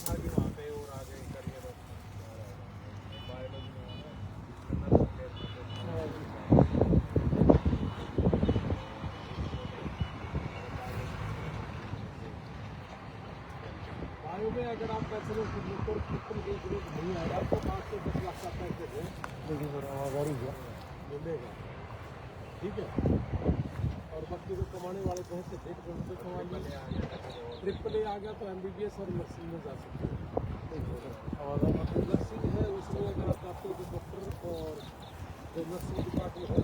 था कि वहाँ पे और आगे करियर बायोलॉजी में बायो में अगर आप बैचलर की जरूरत नहीं है, आपको 5 से 10 लाख का पैकेज है, देखिए सर आवाज़ आ रही है, मिलेगा, ठीक है। और बाकी जो कमाने वाले को है तो ट्रिपल ए आ गया तो MBBS और नर्सिंग में जा सकते हैं। नर्सिंग है उसमें अगर आप चाहते हो कि डॉक्टर और जो नर्सिंग डिपार्टमेंट है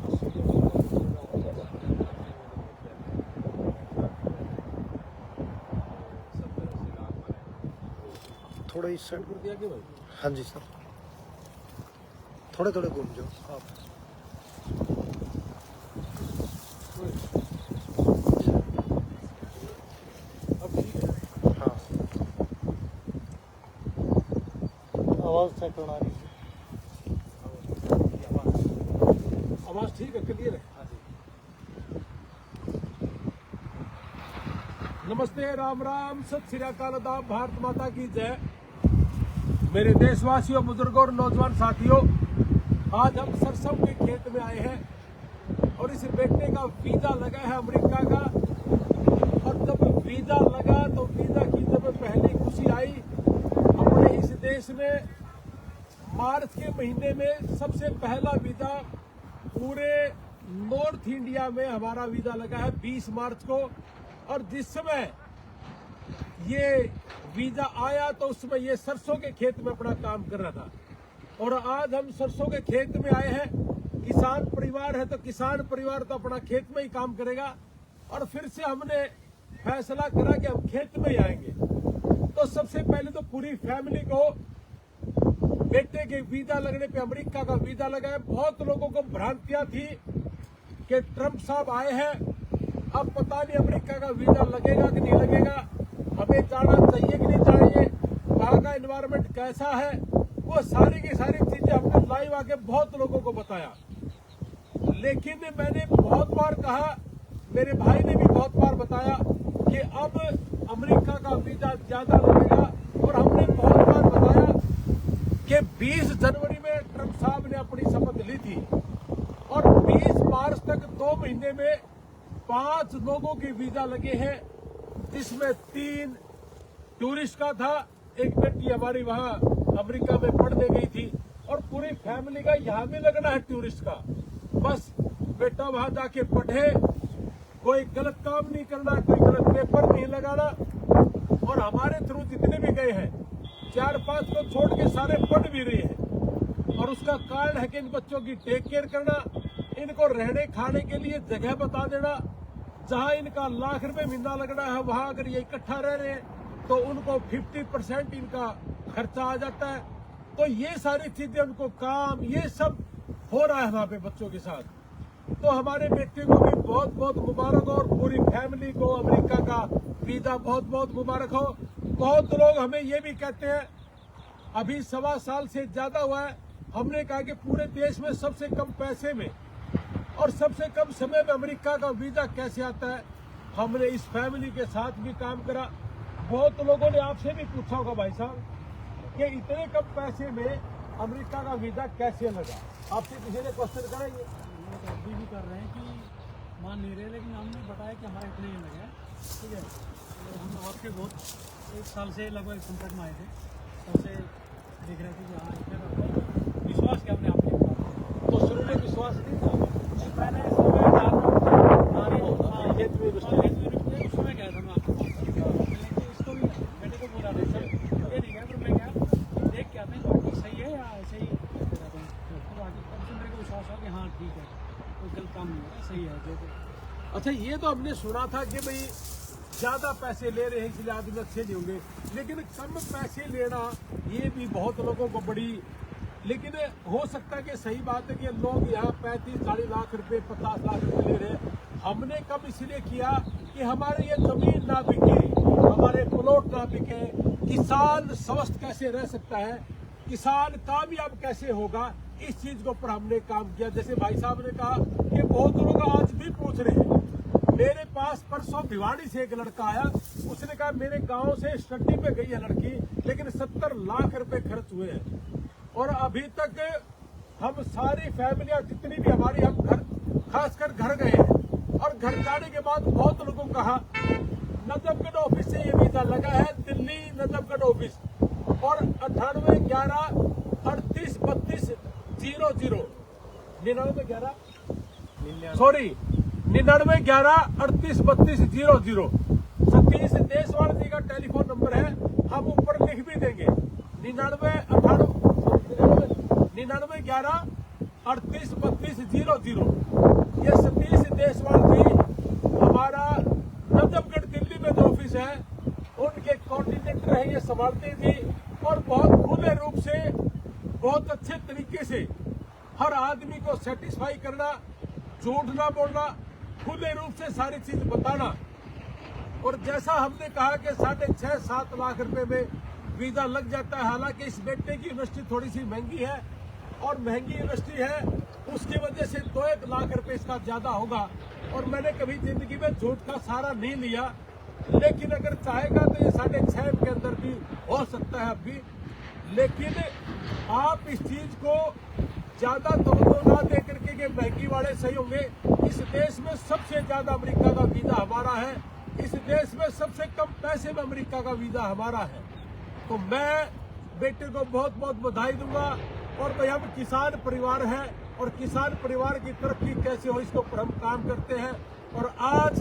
थोड़ा इस साइड कर दिया कि भाई। हाँ जी सर, थोड़े थोड़े घूम जाओ आप। हाँ आवाज़ चेक करना रही है, आवाज़ ठीक है, क्लियर है। नमस्ते, राम राम, सत श्री अकाल, आदाब, भारत माता की जय। मेरे देशवासियों, बुजुर्गों और नौजवान साथियों, आज हम सरसों के खेत में आए हैं और इस बेटे का वीजा लगा है अमेरिका का। और जब वीजा लगा तो वीजा की जब पहली खुशी आई, अपने इस देश में मार्च के महीने में सबसे पहला वीजा पूरे नॉर्थ इंडिया में हमारा वीजा लगा है 20 मार्च को। और जिस समय ये वीजा आया तो उस समय ये सरसों के खेत में अपना काम कर रहा था। और आज हम सरसों के खेत में आए हैं। किसान परिवार है तो किसान परिवार तो अपना खेत में ही काम करेगा। और फिर से हमने फैसला करा कि हम खेत में ही आएंगे। तो सबसे पहले तो पूरी फैमिली को बेटे के वीजा लगने पे अमेरिका का वीजा लगा है। बहुत लोगों को भ्रांतियां थी कि ट्रंप साहब आए हैं, अब पता नहीं अमेरिका का वीजा लगेगा कि नहीं लगेगा, हमें जाना चाहिए कि नहीं चाहिए, वहां का एनवायरनमेंट कैसा है, वो सारी की सारी चीजें हमने लाइव आके बहुत लोगों को बताया। लेकिन मैंने बहुत बार कहा, मेरे भाई ने भी बहुत बार बताया कि अब अमेरिका का वीजा ज्यादा लगेगा। और हमने बहुत बार बताया कि 20 जनवरी में ट्रंप साहब ने अपनी शपथ ली थी और 20 मार्च तक 2 महीने में 5 लोगों के वीजा लगे हैं, जिसमें 3 टूरिस्ट का था, एक बेटी हमारी वहां अमेरिका में पढ़ने गई थी। और पूरी फैमिली का यहाँ भी लगना है टूरिस्ट का। बस बेटा वहां जाके पढ़े, कोई गलत काम नहीं करना, कोई गलत पेपर नहीं लगाना। और हमारे थ्रू जितने भी गए हैं 4-5 को छोड़ के सारे पढ़ भी रहे हैं। और उसका कारण है कि इन बच्चों की टेक केयर करना, इनको रहने खाने के लिए जगह बता देना। जहां इनका लाख रुपए महीना लगना है, वहां अगर ये इकट्ठा रह रहे हैं तो उनको 50% इनका खर्चा आ जाता है। तो ये सारी चीजें, उनको काम, ये सब हो रहा है वहां पे बच्चों के साथ। तो हमारे बेटे को भी बहुत बहुत मुबारक हो और पूरी फैमिली को अमेरिका का वीजा बहुत बहुत मुबारक हो। बहुत लोग हमें ये भी कहते हैं, अभी 1.25 साल से ज्यादा हुआ है, हमने कहा कि पूरे देश में सबसे कम पैसे में और सबसे कम समय में अमेरिका का वीजा कैसे आता है। हमने इस फैमिली के साथ भी काम करा। बहुत लोगों ने आपसे भी पूछा होगा भाई साहब कि इतने कम पैसे में अमेरिका का वीजा कैसे लगा, आपसे किसी ने क्वेश्चन करा ये? अभी भी कर रहे हैं कि मान नहीं रहे, लेकिन हमने बताया कि हमारा इतने ही लगा है, ठीक है। और हम आपके बहुत 1 साल से लगभग संपर्क में आए थे, तब से देख रहे थे कि हाँ इतने का विश्वास किया हमने आपके ऊपर। तो शुरू में विश्वास नहीं था, मैंने उस समय गया था मैं आपको बात कर, लेकिन इसको भी बेटे को बोला नहीं सर ये नहीं गया, पर मैं क्या देख के आते हैं बाकी सही है या ऐसे ही रहता हूँ। तो बाकी तब से मेरे को विश्वास हुआ कि हाँ ठीक है, कोई गलत काम नहीं होगा, सही है जो। अच्छा, ये तो हमने सुना था कि भाई ज्यादा पैसे ले रहे हैं इसलिए आदमी अच्छे नहीं होंगे, लेकिन कम पैसे लेना ये भी बहुत लोगों को बड़ी, लेकिन हो सकता है कि सही बात है कि लोग यहाँ 35-40 लाख रुपए 50 लाख रुपए ले रहे हैं। हमने कम इसलिए किया कि हमारे ये जमीन ना बिके, हमारे प्लॉट ना बिके, किसान स्वस्थ कैसे रह सकता है, किसान कामयाब कैसे होगा, इस चीज के ऊपर हमने काम किया। जैसे भाई साहब ने कहा कि बहुत लोग आज भी पूछ रहे हैं मेरे पास परसों भिवाड़ी से एक लड़का आया, उसने कहा मेरे गांव से स्टडी पे गई है लड़की, लेकिन 70 लाख रुपए खर्च हुए हैं और अभी तक हम सारी फैमिलियां जितनी भी हमारी, हम घर खासकर घर गए हैं और घर जाने के बाद बहुत लोगों को कहा नजफगढ़ ऑफिस से ये वीजा लगा है, दिल्ली नजफगढ़ ऑफिस, और 9911383200 सतीश देशवाल जी का टेलीफोन नंबर है, हम ऊपर लिख भी देंगे। 9911383200। ये सतीश देशवाल जी हमारा नजफगढ़ दिल्ली में जो ऑफिस है उनके कोऑर्डिनेटर है, ये संभालते जी, और बहुत खुले रूप से, बहुत अच्छे तरीके से हर आदमी को सेटिस्फाई करना, झूठ ना बोलना, खुले रूप से सारी चीज बताना। और जैसा हमने कहा कि 6.5-7 लाख रुपए में वीजा लग जाता है, हालांकि इस बेटे की यूनिवर्सिटी थोड़ी सी महंगी है और महंगी यूनिवर्सिटी है, उसकी वजह से 2-1 लाख रुपए इसका ज्यादा होगा। और मैंने कभी जिंदगी में झूठ का सहारा नहीं लिया, लेकिन अगर चाहेगा तो ये 6.5 के अंदर भी हो सकता है अभी। लेकिन आप इस चीज को ज्यादा तवज्जो ना दे करके कि महंगी वाले सही होंगे। इस देश में सबसे ज्यादा अमेरिका का वीजा हमारा है, इस देश में सबसे कम पैसे में अमेरिका का वीजा हमारा है। तो मैं बेटे को बहुत बहुत बधाई दूंगा। और भाई हम किसान परिवार हैं और किसान परिवार की तरक्की कैसे हो इसको पर हम काम करते हैं। और आज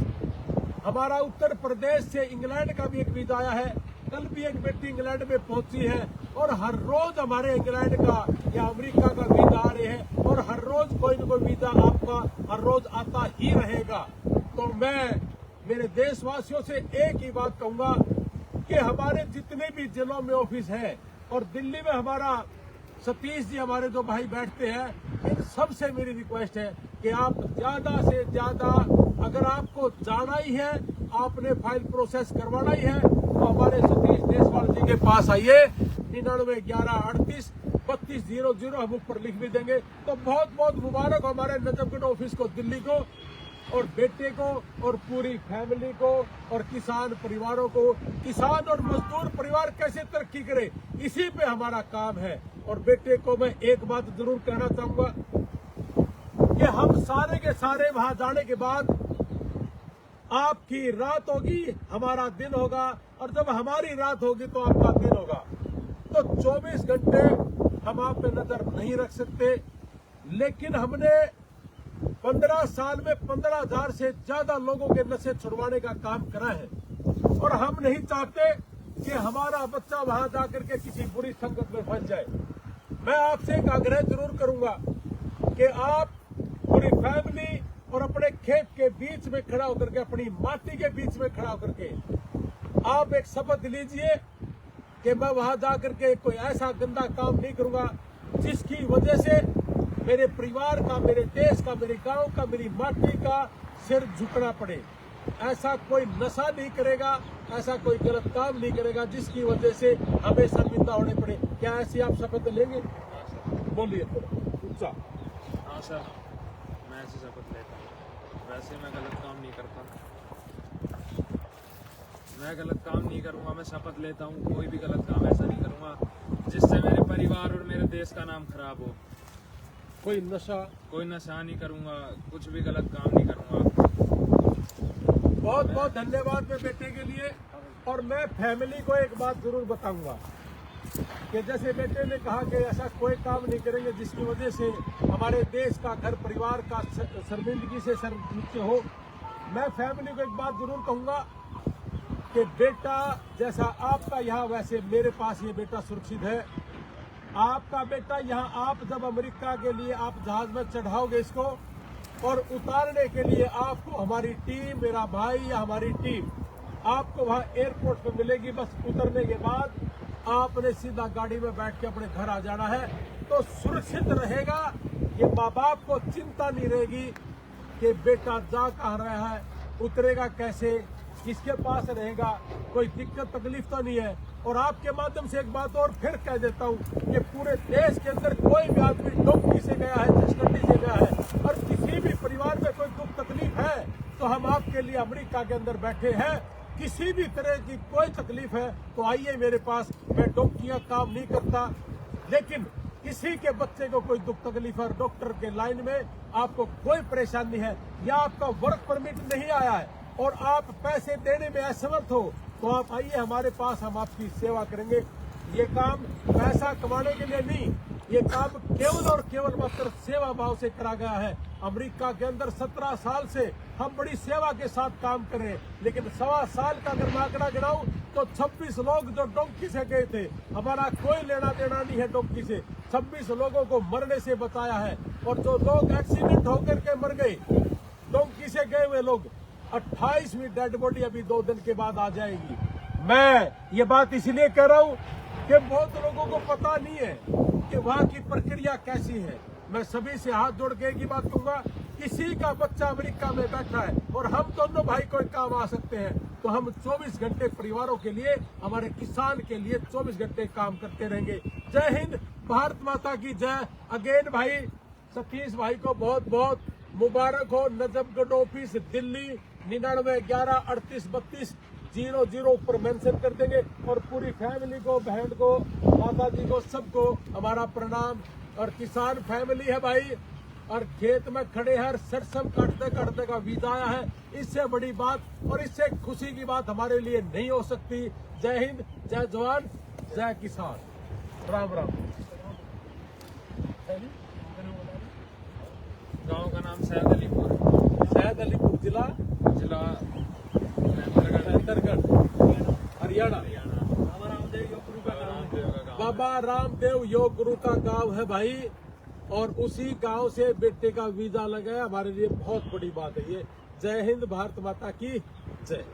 हमारा उत्तर प्रदेश से इंग्लैंड का भी एक वीजा आया है, कल भी एक बेटी इंग्लैंड में पहुंची है, और हर रोज हमारे इंग्लैंड का या अमेरिका का वीजा आ रहे हैं, और हर रोज कोई न कोई वीजा आपका हर रोज आता ही रहेगा। तो मैं मेरे देशवासियों से एक ही बात कहूंगा कि हमारे जितने भी जिलों में ऑफिस है और दिल्ली में हमारा सतीश जी हमारे जो भाई बैठते हैं, इन सबसे मेरी रिक्वेस्ट है कि आप ज्यादा से ज्यादा, अगर आपको जाना ही है, आपने फाइल प्रोसेस करवाना ही है, तो हमारे सतीश देशवाल जी के पास आइए। 9911383200 हम ऊपर लिख भी देंगे। तो बहुत बहुत मुबारक हमारे नजफगढ़ ऑफिस को, दिल्ली को, और बेटे को, और पूरी फैमिली को, और किसान परिवारों को। किसान और मजदूर परिवार कैसे तरक्की करे, इसी पे हमारा काम है। और बेटे को मैं एक बात जरूर कहना चाहूंगा कि हम सारे के सारे वहां जाने के बाद आपकी रात होगी, हमारा दिन होगा, और जब हमारी रात होगी तो आपका दिन होगा। तो 24 घंटे हम आप पे नजर नहीं रख सकते, लेकिन हमने 15 साल में 15,000 से ज्यादा लोगों के नशे छुड़वाने का काम करा है। और हम नहीं चाहते कि हमारा बच्चा वहां जाकर के किसी बुरी संगत में फंस जाए। मैं आपसे एक आग्रह जरूर करूंगा कि आप पूरी फैमिली और अपने खेत के बीच में खड़ा होकर के, अपनी माटी के बीच में खड़ा होकर के आप एक शपथ लीजिए कि मैं वहां जाकर के कोई ऐसा गंदा काम नहीं करूंगा जिसकी वजह से मेरे परिवार का, मेरे देश का, मेरे गांव का, मेरी माटी का सिर झुकना पड़े। ऐसा कोई नशा नहीं करेगा, ऐसा कोई गलत काम नहीं करेगा जिसकी वजह से हमें शर्मिंदा होने पड़े। क्या ऐसी आप शपथ लेंगे? बोलिए थोड़ा। हाँ सर, मैं ऐसी शपथ लेता हूँ। वैसे मैं गलत काम नहीं करता, मैं गलत काम नहीं करूँगा, मैं शपथ लेता हूँ कोई भी गलत काम ऐसा नहीं करूँगा जिससे मेरे परिवार और मेरे देश का नाम खराब हो। कोई नशा नहीं करूँगा, कुछ भी गलत काम नहीं करूँगा। बहुत बहुत धन्यवाद मेरे बेटे के लिए। और मैं फैमिली को एक बात जरूर बताऊंगा कि जैसे बेटे ने कहा कि ऐसा कोई काम नहीं करेंगे जिसकी वजह से हमारे देश का, घर परिवार का शर्मिंदगी से सर नीचे हो। मैं फैमिली को एक बात जरूर कहूंगा कि बेटा जैसा आपका यहाँ, वैसे मेरे पास ये बेटा सुरक्षित है। आपका बेटा यहाँ, आप जब अमेरिका के लिए आप जहाज में चढ़ाओगे इसको, और उतारने के लिए आपको हमारी टीम, मेरा भाई या हमारी टीम आपको वहाँ एयरपोर्ट पे मिलेगी। बस उतरने के बाद आपने सीधा गाड़ी में बैठ के अपने घर आ जाना है, तो सुरक्षित रहेगा। ये माँ बाप को चिंता नहीं रहेगी कि बेटा जा कहाँ रहा है, उतरेगा कैसे, किसके पास रहेगा, कोई दिक्कत तकलीफ तो नहीं है। और आपके माध्यम से एक बात और फिर कह देता हूँ कि पूरे देश के अंदर कोई भी आदमी डॉक्टरी से गया है, जस्टिस से गया है, और किसी भी परिवार में कोई दुख तकलीफ है तो हम आपके लिए अमेरिका के अंदर बैठे हैं। किसी भी तरह की कोई तकलीफ है तो आइए मेरे पास। मैं डॉक्टरियां काम नहीं करता, लेकिन किसी के बच्चे को कोई दुख तकलीफ है, डॉक्टर के लाइन में आपको कोई परेशानी है या आपका वर्क परमिट नहीं आया है और आप पैसे देने में असमर्थ हो, तो आप आइए हमारे पास, हम आपकी सेवा करेंगे। ये काम पैसा कमाने के लिए नहीं, ये काम केवल और केवल मात्र सेवा भाव से करा गया है। अमेरिका के अंदर 17 साल से हम बड़ी सेवा के साथ काम कर रहे हैं, लेकिन 1.25 साल का अगर मैं आंकड़ा गिनाऊं तो 26 लोग जो डोंकी से गए थे, हमारा कोई लेना देना नहीं है डोंकी से। 26 लोगों को मरने से बचाया है, और जो लोग एक्सीडेंट होकर के मर गए, डोंकी से गए हुए लोग, 28वीं डेड बॉडी अभी 2 दिन के बाद आ जाएगी। मैं ये बात इसलिए कह रहा हूँ कि बहुत लोगों को पता नहीं है कि वहाँ की प्रक्रिया कैसी है। मैं सभी से हाथ जोड़ के एक ही बात कहूंगा, किसी का बच्चा अमेरिका में बैठा है और हम दोनों भाई कोई काम आ सकते हैं, तो हम 24 घंटे परिवारों के लिए, हमारे किसान के लिए 24 घंटे काम करते रहेंगे। जय हिंद, भारत माता की जय। अगेन भाई सतीश भाई को बहुत बहुत मुबारक हो। नजफगढ़ ऑफिस दिल्ली 99 11 38 32 00 ऊपर मेंशन कर देंगे, और पूरी फैमिली को, बहन को, माता जी को, सबको हमारा प्रणाम। और किसान फैमिली है भाई, और खेत में खड़े हैं, सरसम काटते काटते का वीजा आया है। इससे बड़ी बात और इससे खुशी की बात हमारे लिए नहीं हो सकती। जय हिंद, जय जवान, जय किसान, राम राम। गांव का नाम सैयद अलीपुर, सैयद अलीपुर, जिला जिला अंतरगढ़, हरियाणा। बाबा रामदेव योग गुरु का गाँव। बाबा रामदेव योग गुरु का गांव है भाई, और उसी गांव से बेटे का वीजा लगा है। हमारे लिए बहुत बड़ी बात है ये। जय हिंद, भारत माता की जय।